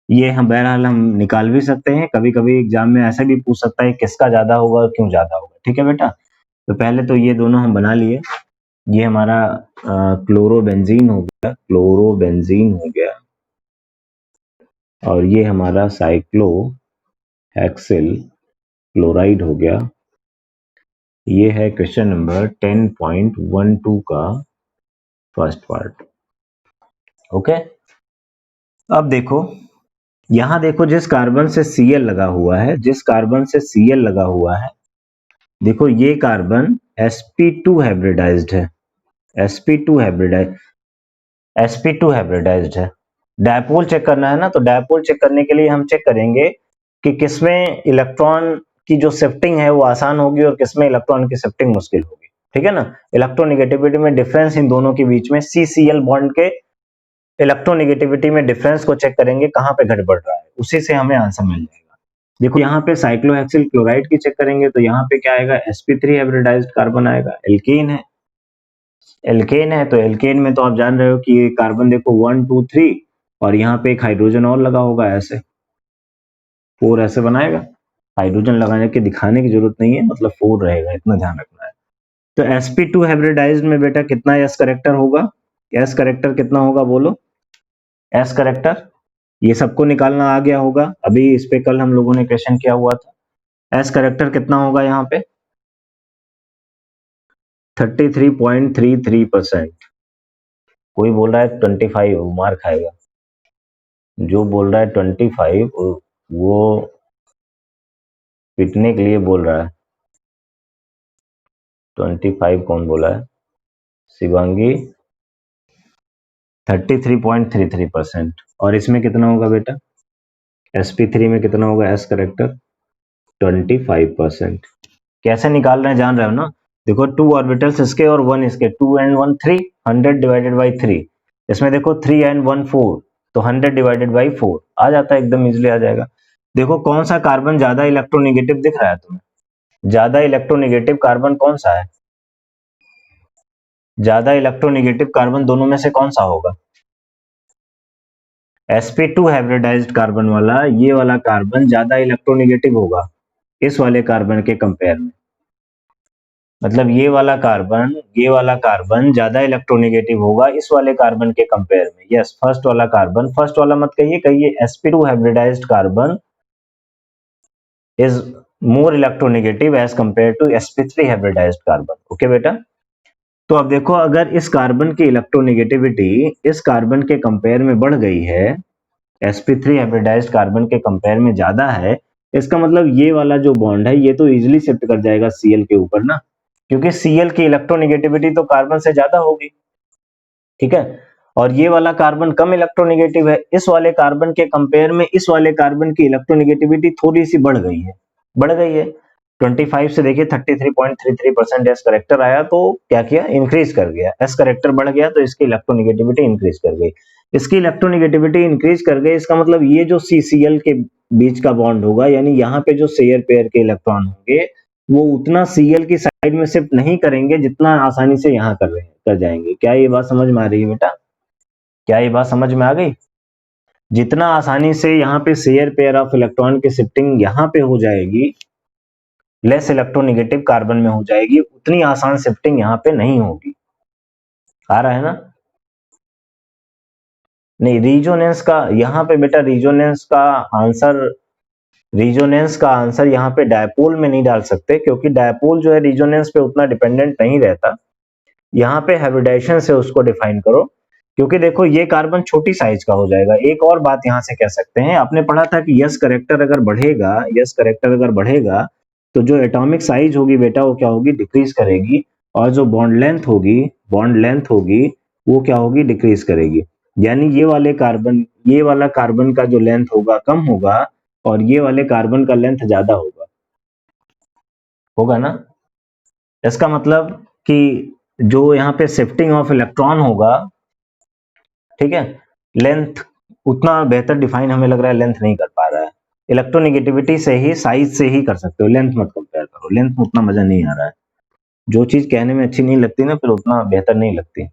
ये हम बहरहाल हम निकाल भी सकते हैं, कभी कभी एग्जाम में ऐसे भी पूछ सकता है किसका ज्यादा होगा और क्यों ज्यादा होगा, ठीक है बेटा। तो पहले तो ये दोनों हम बना लिए, ये हमारा क्लोरोबेंजीन हो गया, क्लोरोबेंजीन हो गया, और ये हमारा साइक्लोहेक्सिल क्लोराइड हो गया। ये है क्वेश्चन नंबर 10.12 का फर्स्ट पार्ट, ओके। अब देखो, यहां देखो जिस कार्बन से Cl लगा हुआ है, जिस कार्बन से Cl लगा हुआ है, देखो ये कार्बन sp2 हाइब्रिडाइज्ड है, sp2 हाइब्रिडाइज्ड है। डायपोल चेक करना है ना, तो डायपोल चेक करने के लिए हम चेक करेंगे कि किसमें इलेक्ट्रॉन की जो शिफ्टिंग है वो आसान होगी और किसमें इलेक्ट्रॉन की शिफ्टिंग मुश्किल होगी, ठीक है ना। इलेक्ट्रोनेगेटिविटी में डिफरेंस इन दोनों के बीच में CCl बॉन्ड के इलेक्ट्रोनेगेटिविटी में डिफरेंस को चेक करेंगे कहाँ पे गड़बड़ रहा है, उसी से हमें आंसर मिल जाएगा। देखो यहाँ पे साइक्लोहेक्सिल क्लोराइड की चेक करेंगे तो यहाँ पे क्या आएगा, sp3 हाइब्रिडाइज्ड कार्बन आएगा। एल्केन है तो एल्केन में तो आप जान रहे हो कि ये कार्बन देखो 1 2 3 और यहाँ पे एक हाइड्रोजन और लगा होगा, ऐसे 4 ऐसे बनाएगा। हाइड्रोजन लगाने के दिखाने की जरूरत नहीं है, मतलब 4 रहेगा, इतना ध्यान रखना है। तो sp2 हाइब्रिडाइज्ड में बेटा कितना s करेक्टर होगा, s करेक्टर कितना होगा बोलो, s करेक्टर ये सबको निकालना आ गया होगा, अभी इस पे कल हम लोगों ने क्वेश्चन किया हुआ था। s करेक्टर कितना होगा यहाँ पे 33.33%। कोई बोल रहा है 25, मार खाएगा। जो बोल रहा है 25 वो पिटने के लिए बोल रहा है। 25 कौन बोला है, शिवांगी 33.33%। और इसमें कितना होगा बेटा, sp3 में कितना होगा s करेक्टर 25%। कैसे निकाल रहे हैं जान रहे हो ना, देखो 2 ऑर्बिटल्स इसके और 1 इसके, 2 and 1 3, 100 डिवाइडेड बाई 3। इसमें देखो 3 and 1 4, तो 100 डिवाइडेड बाई 4 आ जाता है, एकदम इजीली आ जाएगा। देखो कौन सा कार्बन ज्यादा इलेक्ट्रोनेगेटिव दिख रहा है तुम्हें, ज्यादा इलेक्ट्रोनेगेटिव कार्बन कौन सा है, ज्यादा इलेक्ट्रोनेगेटिव कार्बन दोनों में से कौन सा होगा, sp2 हाइब्रिडाइज्ड कार्बन वाला, ये वाला कार्बन ज्यादा इलेक्ट्रोनेगेटिव होगा इस वाले कार्बन के कंपेयर में। मतलब ये वाला कार्बन ज्यादा इलेक्ट्रोनेगेटिव होगा इस वाले कार्बन के कंपेयर में। यस, फर्स्ट वाला कार्बन, फर्स्ट वाला मत कहिए sp2 hybridised carbon is more electronegative as compare to sp3 hybridised carbon. Okay बेटा, तो अब देखो अगर इस कार्बन की इलेक्ट्रोनेगेटिविटी इस कार्बन के कंपेयर में बढ़ गई है, sp3 हाइब्रिडाइज्ड कार्बन के कंपेयर में ज्यादा है, इसका मतलब ये वाला जो बॉन्ड है ये तो इजीली शिफ्ट कर जाएगा Cl के ऊपर ना, क्योंकि Cl की इलेक्ट्रोनेगेटिविटी तो कार्बन से ज्यादा होगी, ठीक है। और ये वाला कार्बन कम इलेक्ट्रोनेगेटिव है, इस वाले कार्बन के कंपेयर में इस वाले कार्बन की इलेक्ट्रोनेगेटिविटी थोड़ी सी बढ़ गई है 25 से देखिए 33.33% एस करेक्टर आया, तो क्या किया, इंक्रीज कर गया, एस करेक्टर बढ़ गया तो इसकी इलेक्ट्रोनेगेटिविटी इंक्रीज कर गई। इसकी इलेक्ट्रोनेगेटिविटी इंक्रीज कर गई, इसका मतलब ये जो CCl के बीच का बॉन्ड होगा, यानी यहाँ पे जो शेयर पेयर के इलेक्ट्रॉन होंगे वो उतना Cl की साइड में शिफ्ट नहीं करेंगे जितना आसानी से यहाँ कर जाएंगे। क्या ये बात समझ में आ रही है बेटा, क्या ये बात समझ में आ गई? जितना आसानी से यहाँ पे शेयर पेयर ऑफ इलेक्ट्रॉन की शिफ्टिंग यहाँ पे हो जाएगी, लेस इलेक्ट्रोनेगेटिव कार्बन में हो जाएगी, उतनी आसान शिफ्टिंग यहाँ पे नहीं होगी। आ रहा है ना? नहीं, रिजोनेंस का यहाँ पे बेटा, रिजोनेंस का आंसर यहाँ पे डायपोल में नहीं डाल सकते, क्योंकि डायपोल जो है रिजोनेंस पे उतना डिपेंडेंट नहीं रहता। यहाँ पे हाइब्रिडाइजेशन से उसको डिफाइन करो, क्योंकि देखो ये कार्बन छोटी साइज का हो जाएगा। एक और बात यहाँ से कह सकते हैं, आपने पढ़ा था कि यस करेक्टर अगर बढ़ेगा तो जो एटॉमिक साइज होगी बेटा वो क्या होगी, डिक्रीज करेगी, और जो बॉन्ड लेंथ होगी वो क्या होगी, डिक्रीज करेगी। यानी ये वाला कार्बन का जो लेंथ होगा कम होगा और ये वाले कार्बन का लेंथ ज्यादा होगा ना। इसका मतलब कि जो यहाँ पे शिफ्टिंग ऑफ इलेक्ट्रॉन होगा, ठीक है, लेंथ उतना बेहतर डिफाइन हमें लग रहा है लेंथ नहीं कर पा रहा है। इलेक्ट्रोनेगेटिविटी से ही, साइज से ही कर सकते हो, लेंथ मत कंपेयर करो, लेंथ में उतना मजा नहीं आ रहा है। जो चीज कहने में अच्छी नहीं लगती ना फिर उतना बेहतर नहीं लगती।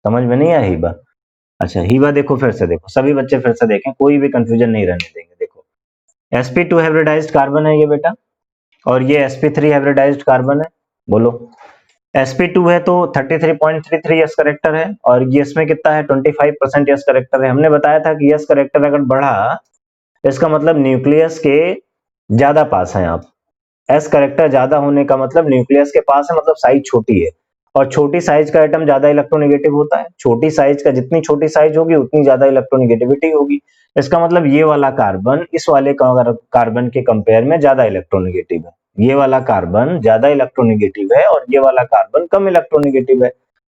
समझ में नहीं आया हीबा? अच्छा हीबा देखो, फिर से देखो, सभी बच्चे फिर से देखें, कोई भी कंफ्यूजन नहीं रहने देंगे। देखो sp2 हाइब्रिडाइज्ड कार्बन है ये बेटा, और ये sp3 हाइब्रिडाइज्ड कार्बन है। बोलो, sp2 है तो 33.33 यस करेक्टर है, और ये इसमें कितना है 25% यस करेक्टर है। हमने बताया था कि यस करेक्टर अगर बढ़ा इसका मतलब न्यूक्लियस के ज्यादा पास है आप। एस करेक्टर ज्यादा होने का मतलब न्यूक्लियस के पास है, मतलब साइज छोटी है, और छोटी साइज का एटम ज्यादा इलेक्ट्रोनेगेटिव होता है। छोटी साइज का, जितनी छोटी साइज होगी उतनी ज्यादा इलेक्ट्रोनेगेटिविटी होगी। इसका मतलब ये वाला कार्बन इस वाले कार्बन के कंपेयर में ज्यादा इलेक्ट्रोनेगेटिव है, ये वाला कार्बन ज्यादा इलेक्ट्रोनेगेटिव है और ये वाला कार्बन कम इलेक्ट्रोनेगेटिव है।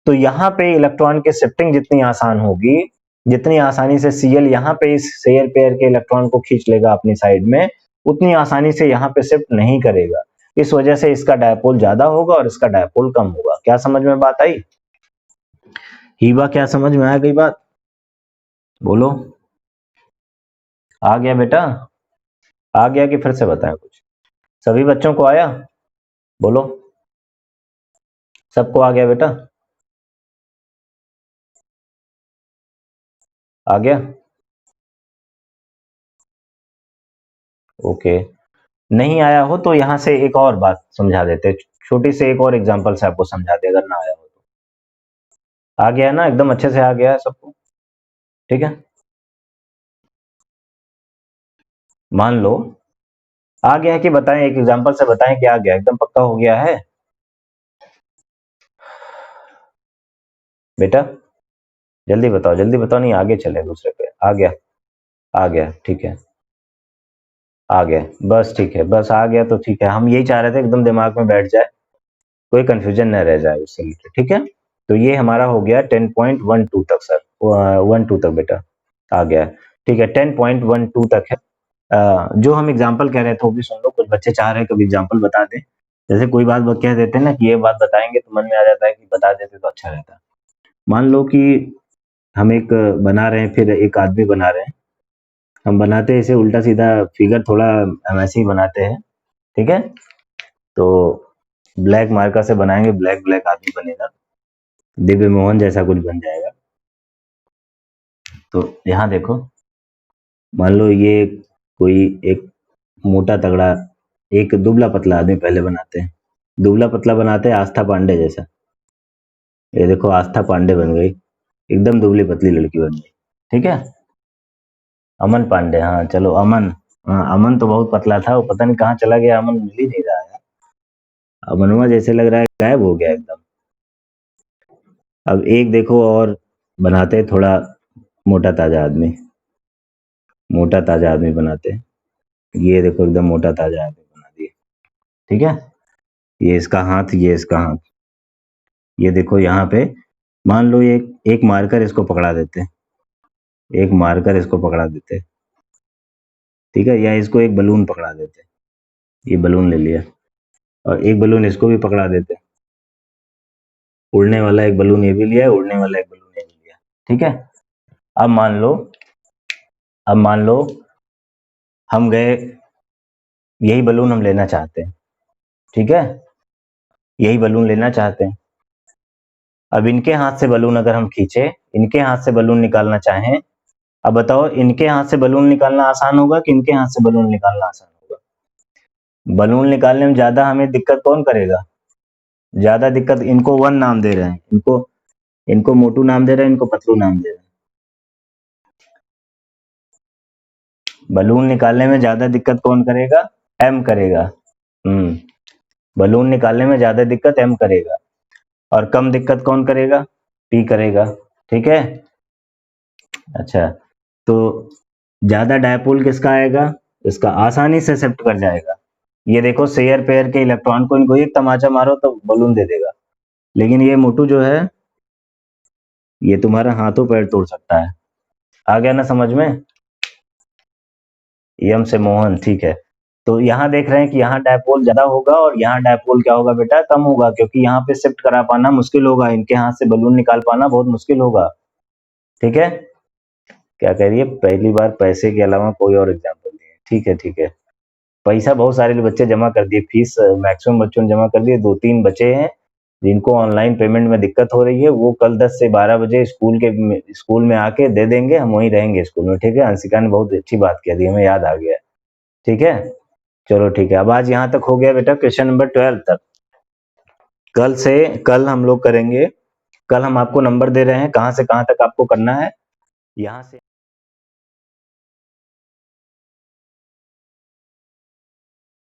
तो यहाँ पे इलेक्ट्रॉन की शिफ्टिंग जितनी आसान होगी, जितनी आसानी से Cl यहाँ पे इस शेयर पेयर के इलेक्ट्रॉन को खींच लेगा अपनी साइड में, उतनी आसानी से यहाँ पे शिफ्ट नहीं करेगा। इस वजह से इसका डायपोल ज्यादा होगा और इसका डायपोल कम होगा। क्या समझ में बात आई हीबा, क्या समझ में आ गई बात? बोलो, आ गया बेटा? आ गया कि फिर से बताएं कुछ? सभी बच्चों को आया? बोलो, सबको आ गया बेटा? आ गया? ओके। नहीं आया हो तो यहाँ से एक और बात समझा देते, छोटी से एक और एग्जांपल से आपको समझा दे, अगर ना आया हो तो। आ गया है ना? एकदम अच्छे से आ गया है सबको? ठीक है, मान लो आ गया है कि बताएं, एक एग्जांपल से बताएं कि आ गया, एकदम पक्का हो गया है बेटा? जल्दी बताओ, नहीं आगे चले दूसरे पे। आ गया? आ गया, ठीक है, आ गया, बस ठीक है, बस आ गया तो ठीक है। हम यही चाह रहे थे एकदम दिमाग में बैठ जाए, कोई कंफ्यूजन न रह जाए उससे रिलेटेड, ठीक है? तो ये हमारा हो गया 10.12 तक सर, 12 तक बेटा आ गया है। ठीक है, 10.12 तक है। जो हम एग्जाम्पल कह रहे थे वो भी सुन लो, कुछ बच्चे चाह रहे हैं कभी एग्जाम्पल बता दें। जैसे कोई बात वो कह देते हैं ना कि ये बात बताएंगे, तो मन में आ जाता है कि बता देते तो अच्छा रहता। मान लो कि हम एक बना रहे हैं, फिर एक आदमी बना रहे हैं। हम बनाते हैं इसे उल्टा सीधा फिगर, थोड़ा हम ऐसे ही बनाते हैं, ठीक है? तो ब्लैक मार्कर से बनाएंगे, ब्लैक ब्लैक आदमी बनेगा, दिव्य मोहन जैसा कुछ बन जाएगा। तो यहाँ देखो, मान लो ये कोई एक मोटा तगड़ा, एक दुबला पतला आदमी पहले बनाते हैं, दुबला पतला बनाते हैं आस्था पांडे जैसा। ये देखो आस्था पांडे बन गई, एकदम दुबली पतली लड़की बन गई, ठीक है? अमन पांडे, हाँ चलो अमन। हाँ, अमन तो बहुत पतला था, वो पता नहीं कहाँ चला गया, अमन मिल ही नहीं रहा है। अमनुआ जैसे लग रहा है गायब हो गया एकदम। अब एक देखो और बनाते हैं, थोड़ा मोटा ताजा आदमी, मोटा ताजा आदमी बनाते हैं। ये देखो एकदम मोटा ताजा आदमी बना दिए, ठीक है? ये इसका हाथ, ये इसका हाथ। ये देखो यहाँ पे, मान लो एक एक मार्कर इसको पकड़ा देते हैं, एक मार्कर इसको पकड़ा देते हैं, ठीक है? या इसको एक बलून पकड़ा देते हैं, ये बलून ले लिया, और एक बलून इसको भी पकड़ा देते हैं, उड़ने वाला एक बलून ये भी लिया है, उड़ने वाला एक बलून ये भी लिया, ठीक है? अब मान लो, अब मान लो हम गए, यही बलून हम लेना चाहते हैं, ठीक है? यही बलून लेना चाहते हैं। अब इनके हाथ से बलून अगर हम खींचे, इनके हाथ से बलून निकालना चाहें, अब बताओ इनके हाथ से बलून निकालना आसान होगा कि इनके हाथ से बलून निकालना आसान होगा? बलून निकालने में ज्यादा हमें दिक्कत कौन करेगा? ज्यादा दिक्कत इनको वन नाम दे रहे हैं, इनको इनको मोटू नाम दे रहे हैं, इनको पतलू नाम दे रहे हैं। बलून निकालने में ज्यादा दिक्कत कौन करेगा? एम करेगा। हम्म, बलून निकालने में ज्यादा दिक्कत एम करेगा, और कम दिक्कत कौन करेगा? पी करेगा, ठीक है? अच्छा, तो ज्यादा डायपोल किसका आएगा? इसका आसानी से एक्सेप्ट कर जाएगा। ये देखो शेयर पेयर के इलेक्ट्रॉन को इनको एक तमाचा मारो तो बलून दे देगा, लेकिन ये मोटू जो है, ये तुम्हारा हाथों पैर तोड़ सकता है। आ गया ना समझ में? यम से मोहन, ठीक है। तो यहाँ देख रहे हैं कि यहाँ डायपोल ज्यादा होगा और यहाँ डायपोल क्या होगा बेटा? कम होगा, क्योंकि यहाँ पे शिफ्ट करा पाना मुश्किल होगा, इनके हाथ से बलून निकाल पाना बहुत मुश्किल होगा, ठीक है? क्या कह रही है? पहली बार पैसे के अलावा कोई और एग्जाम्पल दिए, ठीक है ठीक है। पैसा बहुत सारे बच्चे जमा कर दिए, फीस मैक्सिमम बच्चों ने जमा कर दिए। 2-3 बचे हैं जिनको ऑनलाइन पेमेंट में दिक्कत हो रही है, वो कल 10 से 12 बजे स्कूल में आके दे देंगे, हम वहीं रहेंगे स्कूल में, ठीक है? अंशिका ने बहुत अच्छी बात कह दी, हमें याद आ गया, ठीक है? चलो ठीक है, अब आज यहाँ तक हो गया बेटा, क्वेश्चन नंबर 12 तक। कल हम लोग करेंगे, कल हम आपको नंबर दे रहे हैं कहाँ से कहाँ तक आपको करना है, यहाँ से